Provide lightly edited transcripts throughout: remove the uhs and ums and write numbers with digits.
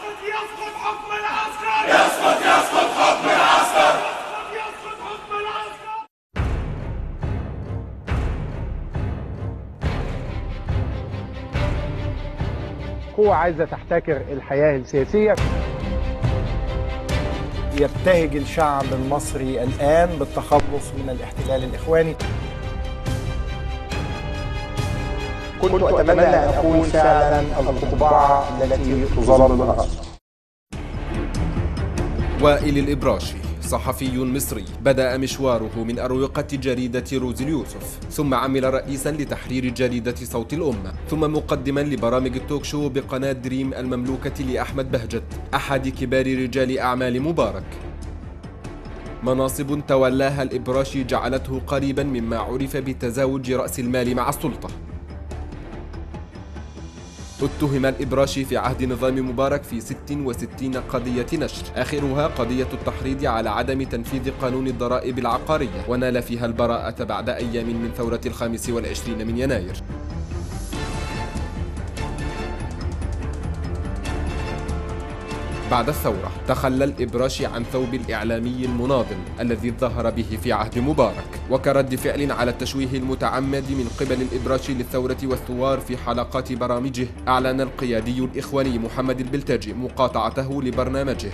يسقط حكم العسكر. يسقط حكم العسكر. يسقط حكم العسكر. قوة عايزة تحتكر الحياة السياسية. يبتهج الشعب المصري الآن بالتخلص من الاحتلال الإخواني. كنت أتمنى أن أكون فعلا القبعة التي تظلل رأسه. وائل الإبراشي صحفي مصري بدأ مشواره من أروقة جريدة روز اليوسف، ثم عمل رئيسا لتحرير جريدة صوت الأمة، ثم مقدما لبرامج التوك شو بقناة دريم المملوكة لأحمد بهجت أحد كبار رجال أعمال مبارك. مناصب تولاها الإبراشي جعلته قريبا مما عرف بتزاوج رأس المال مع السلطة. اتهم الإبراشي في عهد نظام مبارك في 66 قضية نشر، آخرها قضية التحريض على عدم تنفيذ قانون الضرائب العقارية، ونال فيها البراءة بعد أيام من ثورة 25 من يناير. بعد الثورة تخلى الإبراشي عن ثوب الإعلامي المناضل الذي ظهر به في عهد مبارك، وكرد فعل على التشويه المتعمد من قبل الإبراشي للثورة والثوار في حلقات برامجه، أعلن القيادي الإخواني محمد البلتاجي مقاطعته لبرنامجه.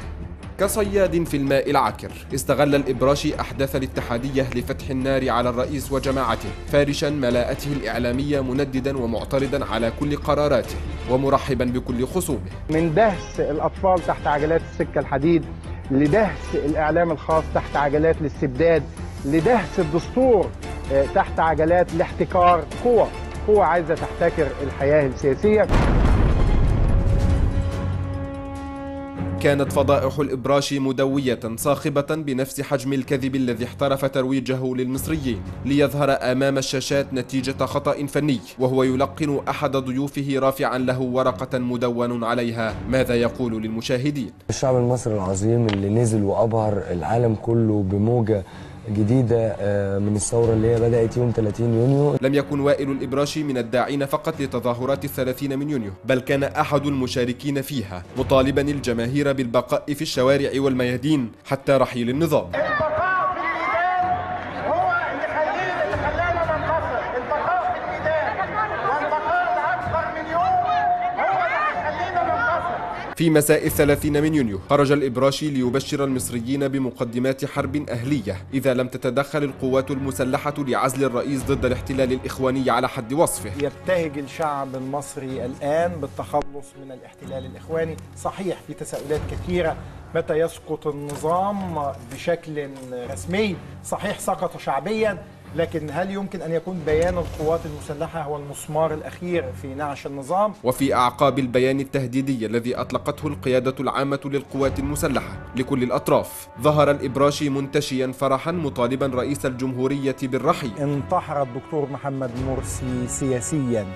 كصياد في الماء العكر استغل الإبراشي أحداث الاتحادية لفتح النار على الرئيس وجماعته، فارشا ملاءته الإعلامية منددا ومعترضا على كل قراراته ومرحبا بكل خصومه. من دهس الأطفال تحت عجلات السكة الحديد، لدهس الإعلام الخاص تحت عجلات الاستبداد، لدهس الدستور تحت عجلات الاحتكار. قوة عايزة تحتكر الحياة السياسية. كانت فضائح الإبراشي مدوية صاخبة بنفس حجم الكذب الذي احترف ترويجه للمصريين ليظهر أمام الشاشات نتيجة خطأ فني، وهو يلقن أحد ضيوفه رافعا له ورقة مدون عليها ماذا يقول للمشاهدين. الشعب المصري العظيم اللي نزل وأبهر العالم كله بموجة جديدة من الثورة اللي هي بدأت يوم 30 يونيو. لم يكن وائل الإبراشي من الداعين فقط لتظاهرات 30 من يونيو، بل كان أحد المشاركين فيها، مطالبا الجماهير بالبقاء في الشوارع والميادين حتى رحيل النظام. البقاء في الميدان هو اللي خلانا ننتصر. البقاء في الميدان والبقاء لأكثر من يوم هو اللي خلينا ننتصر. في مساء 30 من يونيو خرج الإبراشي ليبشر المصريين بمقدمات حرب أهلية إذا لم تتدخل القوات المسلحة لعزل الرئيس ضد الاحتلال الإخواني على حد وصفه. يبتهج الشعب المصري الآن بالتخلص من الاحتلال الإخواني. صحيح في تساؤلات كثيرة، متى يسقط النظام بشكل رسمي؟ صحيح سقط شعبيا، لكن هل يمكن أن يكون بيان القوات المسلحة هو المسمار الأخير في نعش النظام؟ وفي أعقاب البيان التهديدي الذي أطلقته القيادة العامة للقوات المسلحة لكل الأطراف، ظهر الإبراشي منتشيا فرحا مطالبا رئيس الجمهورية بالرحيل. انتحر الدكتور محمد مرسي سياسيا،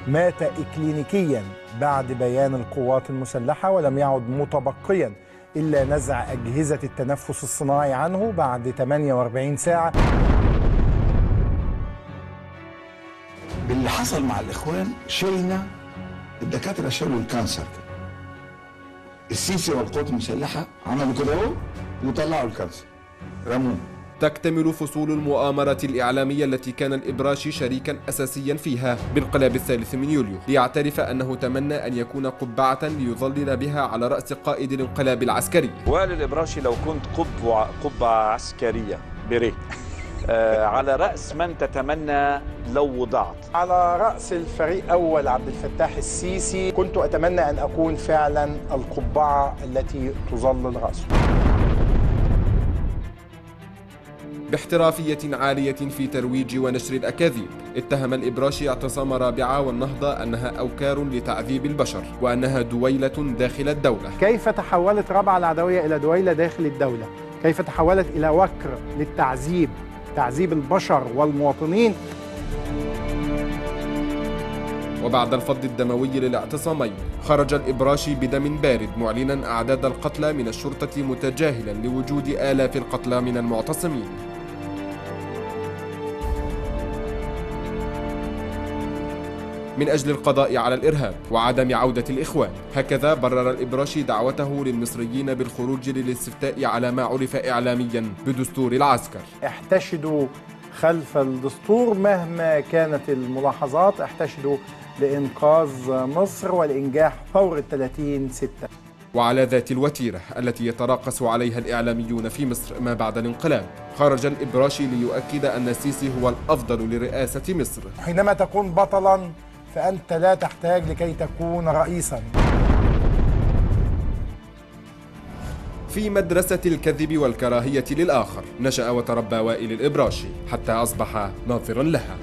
مات إكلينيكيا بعد بيان القوات المسلحة، ولم يعد متبقيا إلا نزع أجهزة التنفس الصناعي عنه بعد 48 ساعة. باللي حصل مع الإخوان شلنا الدكاترة، شالوا الكانسر. السيسي والقوات المسلحة عملوا كده اهو وطلعوا الكانسر رموه. تكتمل فصول المؤامرة الإعلامية التي كان الإبراشي شريكا أساسيا فيها بانقلاب 3 من يوليو، ليعترف أنه تمنى أن يكون قبعة ليظلل بها على رأس قائد الانقلاب العسكري. وائل الإبراشي لو كنت قبعة عسكرية بري على رأس من تتمنى لو وضعت؟ على رأس الفريق أول عبد الفتاح السيسي. كنت أتمنى أن أكون فعلا القبعة التي تظلل رأسه. باحترافية عالية في ترويج ونشر الأكاذيب، اتهم الإبراشي اعتصام رابعة والنهضة أنها أوكار لتعذيب البشر وأنها دويلة داخل الدولة. كيف تحولت رابعة العدوية إلى دويلة داخل الدولة؟ كيف تحولت إلى وكر للتعذيب، تعذيب البشر والمواطنين؟ وبعد الفض الدموي للاعتصامين خرج الإبراشي بدم بارد معلنا أعداد القتلى من الشرطة، متجاهلا لوجود آلاف القتلى من المعتصمين. من أجل القضاء على الإرهاب وعدم عودة الإخوان. هكذا برر الإبراشي دعوته للمصريين بالخروج للاستفتاء على ما عرف إعلاميا بدستور العسكر. احتشدوا خلف الدستور مهما كانت الملاحظات، احتشدوا لإنقاذ مصر والإنجاح فور 30/6. وعلى ذات الوتيرة التي يتراقص عليها الإعلاميون في مصر ما بعد الانقلاب، خرج الإبراشي ليؤكد أن السيسي هو الأفضل لرئاسة مصر. حينما تكون بطلا فأنت لا تحتاج لكي تكون رئيسا. في مدرسة الكذب والكراهية للآخر نشأ وتربى وائل الإبراشي حتى أصبح ناظرا لها.